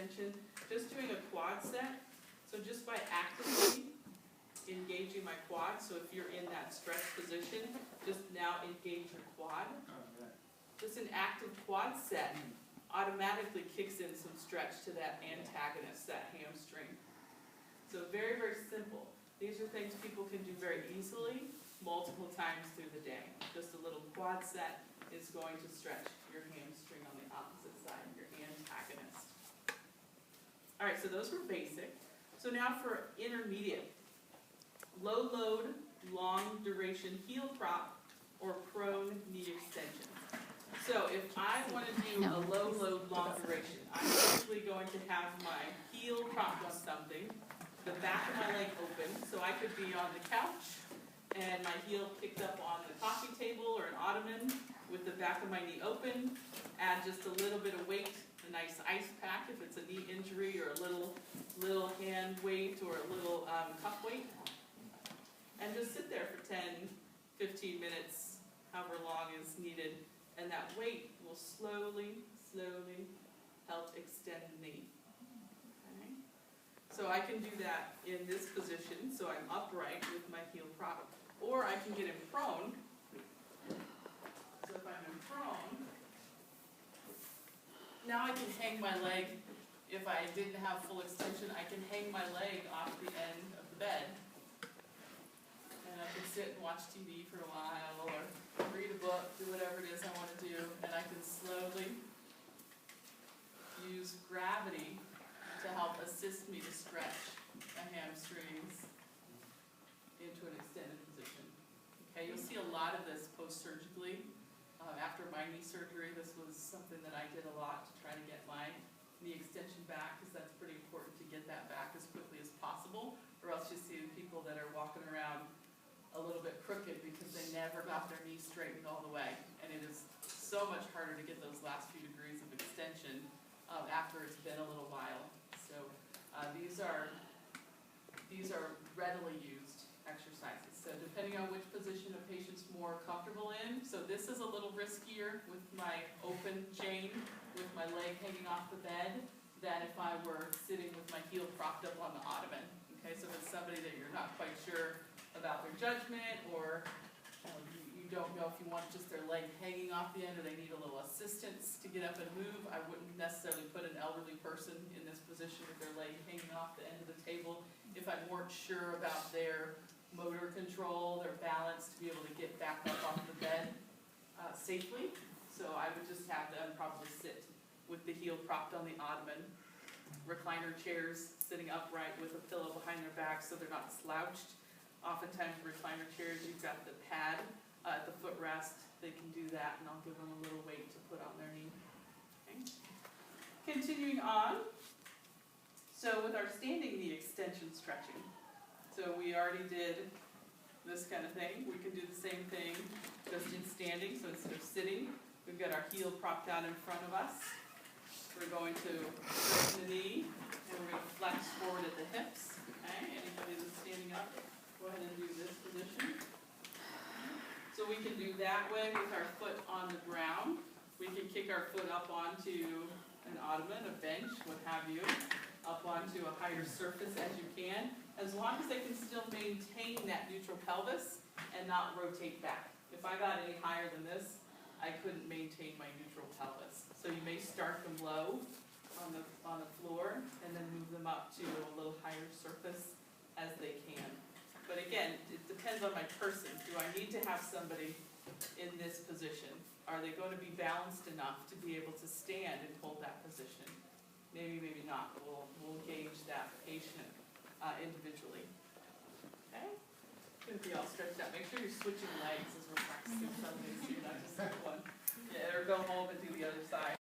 extension, just doing a quad set. So just by actively engaging my quad, so if you're in that stretch position, just now engage your quad. Just an active quad set automatically kicks in some stretch to that antagonist, that hamstring. So very, very simple. These are things people can do very easily, multiple times through the day. Just a little quad set is going to stretch your hamstring on the opposite side, your antagonist. All right, so those were basic. So now for intermediate, low load, long duration heel prop, or prone knee extension. So if I want to do a low load, long duration, I'm usually going to have my heel propped on something, the back of my leg open, so I could be on the couch and my heel picked up on the coffee table or an ottoman with the back of my knee open, add just a little bit of weight, a nice ice pack if it's a knee injury, or a little hand weight or a little cup weight, and just sit there for 10, 15 minutes, however long is needed, and that weight will slowly, slowly help extend the knee. Okay? So I can do that in this position, so I'm upright with my heel prop, or I can get in prone. So if I'm in prone, now I can hang my leg. If I didn't have full extension, I can hang my leg off the end of the bed. And I can sit and watch TV for a while, or read a book, do whatever it is I want to do, and I can slowly use gravity to help assist me to stretch the hamstrings into an extended position. Okay, you'll see a lot of this post-surgically. After my knee surgery, this was something that I did a lot to try to get my knee extension back, because that's pretty important to get that back as quickly as possible, or else you see people that are walking around a little bit crooked because they never got their knee straightened all the way, and it is so much harder to get those last few degrees of extension after it's been a little while. So these are readily used exercises. So depending on which position a patient's more comfortable in, so this is a little riskier with my open chain, with my leg hanging off the bed, than if I were sitting with my heel propped up on the ottoman. Okay, so if it's somebody that you're not quite sure about their judgment, or you don't know if you want just their leg hanging off the end, or they need a little assistance to get up and move, I wouldn't necessarily put an elderly person in this position with their leg hanging off the end of the table. If I weren't sure about their motor control, their balance, to be able to get back up off the bed safely, so I would just have them probably sit with the heel propped on the ottoman. Recliner chairs, sitting upright with a pillow behind their back so they're not slouched. Oftentimes recliner chairs, you've got the pad at the footrest. They can do that, and I'll give them a little weight to put on their knee. Okay. Continuing on, so with our standing knee extension stretching, so we already did this kind of thing. We can do the same thing just in standing. So instead of sitting, we've got our heel propped out in front of us. We're going to straighten the knee, and we're going to flex forward at the hips. Okay, anybody that's standing up, go ahead and do this position. So we can do that way with our foot on the ground. We can kick our foot up onto an ottoman, a bench, what have you, up onto a higher surface as you can, as long as they can still maintain that neutral pelvis and not rotate back. If I got any higher than this, I couldn't maintain my neutral pelvis. So you may start them low on the floor and then move them up to a little higher surface as they can. But again, it depends on my person. Do I need to have somebody in this position? Are they going to be balanced enough to be able to stand and hold that position? Maybe, maybe not. We'll gauge that patient individually. Okay? Going to be all stretched out. Make sure you're switching legs as we're practicing something, so you're not just one. Yeah, or go home